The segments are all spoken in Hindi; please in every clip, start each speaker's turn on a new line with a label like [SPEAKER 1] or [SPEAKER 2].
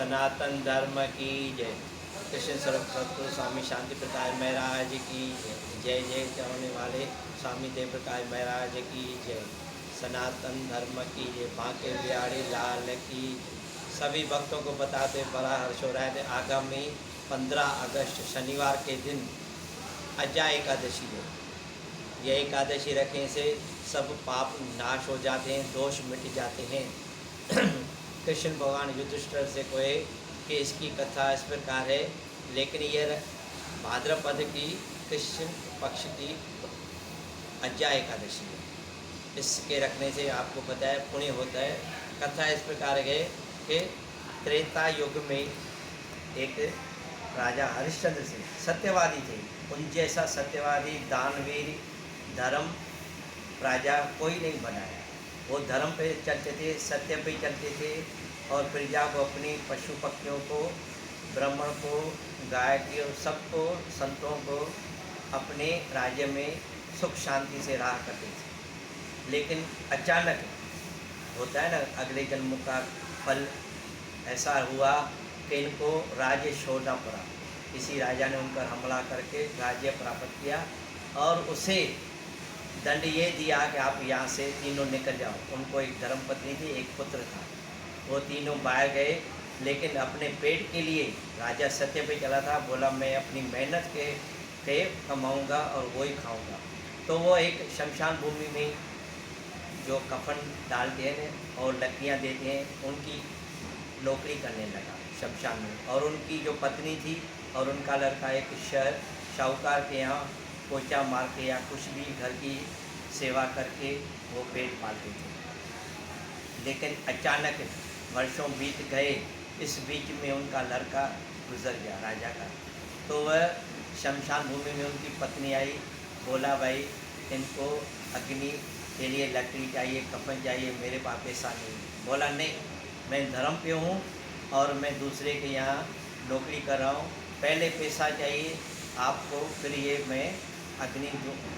[SPEAKER 1] सनातन धर्म की जय। कृष्ण स्वरूप सतगुरु स्वामी शांति प्रकाश महाराज की जय। जय जय चाहने वाले स्वामी देव प्रकाश महाराज की जय। सनातन धर्म की जय। बांके बिहारी लाल की। सभी भक्तों को बताते बड़ा हर्ष हो रहा है। आगामी 15 अगस्त शनिवार के दिन अज्जा एकादशी है। यह एकादशी रखने से सब पाप नाश हो जाते हैं, दोष मिट जाते हैं। कृष्ण भगवान युधिष्ठिर से कोई कि इसकी कथा इस प्रकार है, लेकिन यह भाद्रपद की कृष्ण पक्ष की अज्जा एकादशी है। इसके रखने से आपको पता है पुण्य होता है। कथा इस प्रकार है कि त्रेता युग में एक राजा हरिश्चंद्र से सत्यवादी थे। उन जैसा सत्यवादी दानवीर धर्म राजा कोई नहीं बनाया। वो धर्म पे चलते थे, सत्य पे चलते थे और प्रजा को, अपनी पशु पक्षियों को, ब्राह्मण को, गाय की और सबको, संतों को अपने राज्य में सुख शांति से रहा करते थे। लेकिन अचानक होता है ना, अगले जन्म का फल ऐसा हुआ कि इनको राज्य छोड़ना पड़ा। किसी राजा ने उन पर हमला करके राज्य प्राप्त किया और उसे दंड ये दिया कि आप यहाँ से तीनों निकल जाओ। उनको एक धर्मपत्नी थी, एक पुत्र था। वो तीनों बाहर गए, लेकिन अपने पेट के लिए राजा सत्य पे चला था। बोला मैं अपनी मेहनत के कमाऊँगा और वही खाऊँगा। तो वो एक शमशान भूमि में जो कफन डालते हैं और लकड़ियाँ देते हैं, उनकी नौकरी करने लगा शमशान में। और उनकी जो पत्नी थी और उनका लड़का एक शाहूकार के यहाँ पोछा मार के या कुछ भी घर की सेवा करके वो पेट पालते थे। लेकिन अचानक वर्षों बीत गए, इस बीच में उनका लड़का गुजर गया राजा का। तो वह शमशान भूमि में उनकी पत्नी आई। बोला भाई इनको अग्नि के लिए लकड़ी चाहिए, कफन चाहिए, मेरे पास पैसा नहीं। बोला नहीं, मैं धर्म पे हूँ और मैं दूसरे के यहाँ नौकरी कर रहा हूँ, पहले पैसा चाहिए आपको, फिर ये मैं अग्नि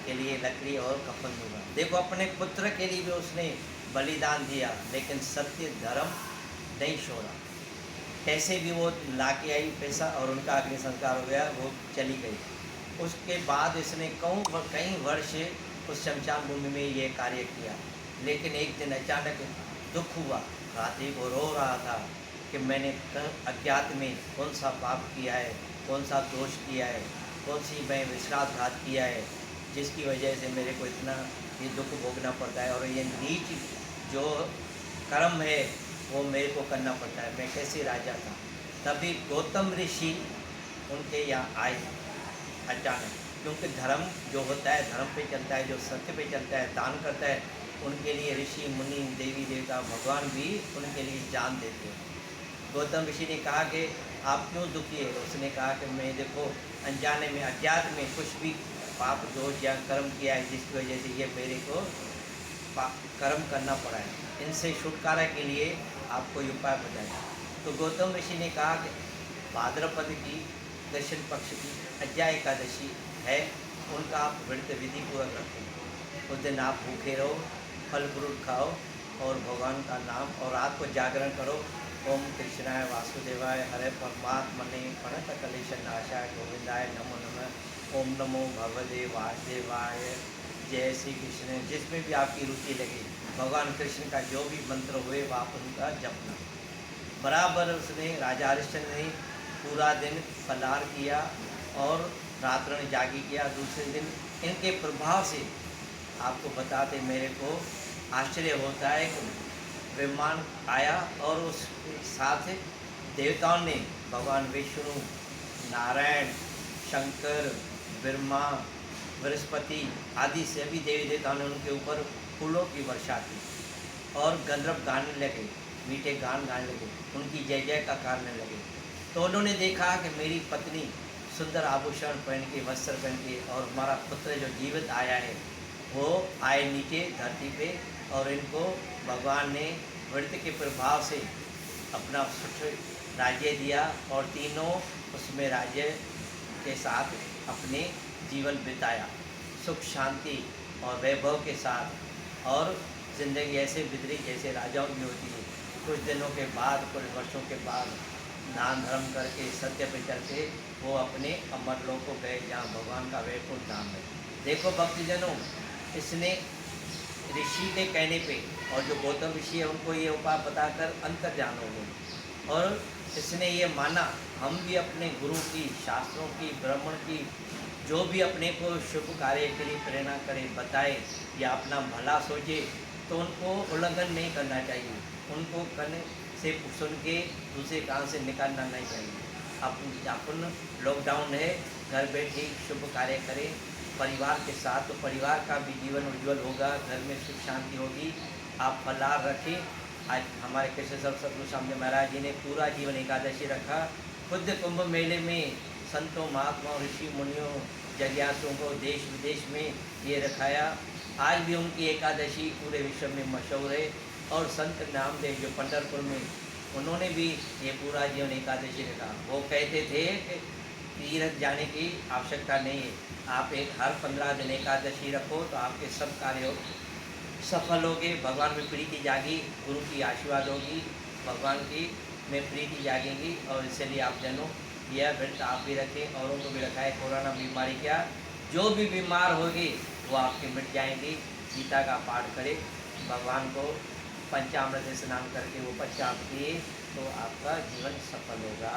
[SPEAKER 1] के लिए लकड़ी और कफन दूंगा। देखो अपने पुत्र के लिए भी उसने बलिदान दिया, लेकिन सत्य धर्म नहीं छोड़ा। कैसे भी वो ला के आई पैसा और उनका अग्नि संस्कार हो गया, वो चली गई। उसके बाद इसने कई वर्ष उस शमशान भूमि में ये कार्य किया। लेकिन एक दिन अचानक दुख हुआ। रात्रि को रो रहा था कि मैंने अज्ञात में कौन सा पाप किया है, कौन सा दोष किया है, कौन सी मैं विश्वासघात किया है, जिसकी वजह से मेरे को इतना ये दुख भोगना पड़ता है और ये नीच जो कर्म है वो मेरे को करना पड़ता है। मैं कैसे राजा था। तभी गौतम ऋषि उनके यहाँ आए अचानक, क्योंकि धर्म जो होता है धर्म पे चलता है, जो सत्य पे चलता है, दान करता है, उनके लिए ऋषि मुनि देवी देवता भगवान भी उनके लिए जान देते हैं। गौतम ऋषि ने कहा कि आप क्यों दुखी है। उसने कहा कि मैं देखो अनजाने में अज्ञात में कुछ भी पाप दोष या कर्म किया है, जिसकी वजह से ये मेरे को कर्म करना पड़ा है। इनसे छुटकारा के लिए आप कोई उपाय बताएं। तो गौतम ऋषि ने कहा कि भाद्रपद की कृष्ण पक्ष की अज्जा एकादशी है, उनका आप व्रत विधि पूर्वक रखें। उस दिन आप भूखे रहो, फल फ्रूट खाओ और भगवान का नाम, और रात को जागरण करो। ओम कृष्णाय वासुदेवाय हरे परमात्मने प्रणत कलेश नाशाय गोविंदाय नमो नमः। ओम नमो भगवते वासुदेवाय। जय श्री कृष्ण। जिसमें भी आपकी रुचि लगे, भगवान कृष्ण का जो भी मंत्र हुए वो आप उनका जपना। बराबर उसने राजा हरिश्चंद्र ने पूरा दिन फलाहार किया और रात्रि जागी किया। दूसरे दिन इनके प्रभाव से आपको बताते मेरे को आश्चर्य होता है कि ब्रह्मांड आया और उसके साथ देवताओं ने भगवान विष्णु, नारायण, शंकर, ब्रह्मा, बृहस्पति आदि सभी देवी देवताओं ने उनके ऊपर फूलों की वर्षा की और गंधर्व गाने लगे, मीठे गान गाने लगे, उनकी जय जय का करने लगे। तो उन्होंने देखा कि मेरी पत्नी सुंदर आभूषण पहन के, वस्त्र पहन के, और हमारा पुत्र जो जीवित आया है वो आए नीचे धरती पे, और इनको भगवान ने व्रत के प्रभाव से अपना सुख राज्य दिया और तीनों उसमें राज्य के साथ अपने जीवन बिताया, सुख शांति और वैभव के साथ। और ज़िंदगी ऐसे बिगड़ी जैसे राजाओं की होती है। कुछ दिनों के बाद, कुछ वर्षों के बाद दान धर्म करके सत्य पे चलते वो अपने अमर लोक को गए जहाँ भगवान का वैकुंठ धाम है। देखो भक्तजनों, इसने ऋषि के कहने पे और जो गौतम ऋषि है उनको ये उपाय बताकर अंतर्जान हो गए और इसने ये माना हम भी अपने गुरु की, शास्त्रों की, ब्राह्मण की जो भी अपने को शुभ कार्य के लिए प्रेरणा करे, बताए या अपना भला सोचे तो उनको उल्लंघन नहीं करना चाहिए, उनको करने से सुन के दूसरे काम से निकालना नहीं चाहिए। अपन लॉकडाउन है, घर बैठे शुभ कार्य करें परिवार के साथ, तो परिवार का भी जीवन उज्जवल होगा, घर में सुख शांति होगी। आप फलाहार रखें। आज हमारे कृष्ण सतगुरु स्वामी महाराज जी ने पूरा जीवन एकादशी रखा। खुद कुंभ मेले में संतों, महात्माओं, ऋषि मुनियों, जग्यासुओं को देश विदेश में ये रखाया। आज भी उनकी एकादशी पूरे विश्व में मशहूर है। और संत नामदेव जो पंढरपुर में, उन्होंने भी ये पूरा जीवन एकादशी रखा। वो कहते थे कि तीर्थ जाने की आवश्यकता नहीं है, आप एक हर 15 दिन एकादशी रखो तो आपके सब कार्य सफल होंगे, भगवान में प्रीति जागी, गुरु की आशीर्वाद होगी, भगवान की में प्रीति जागेगी। और इसलिए आप जनों यह व्रत आप भी रखें, औरों को भी रखाए। कोरोना बीमारी क्या, जो भी बीमार होगी वो आपके मिट जाएंगी। गीता का पाठ करें, भगवान को पंचामृत स्नान करके वो पश्चात किए तो आपका जीवन सफल होगा।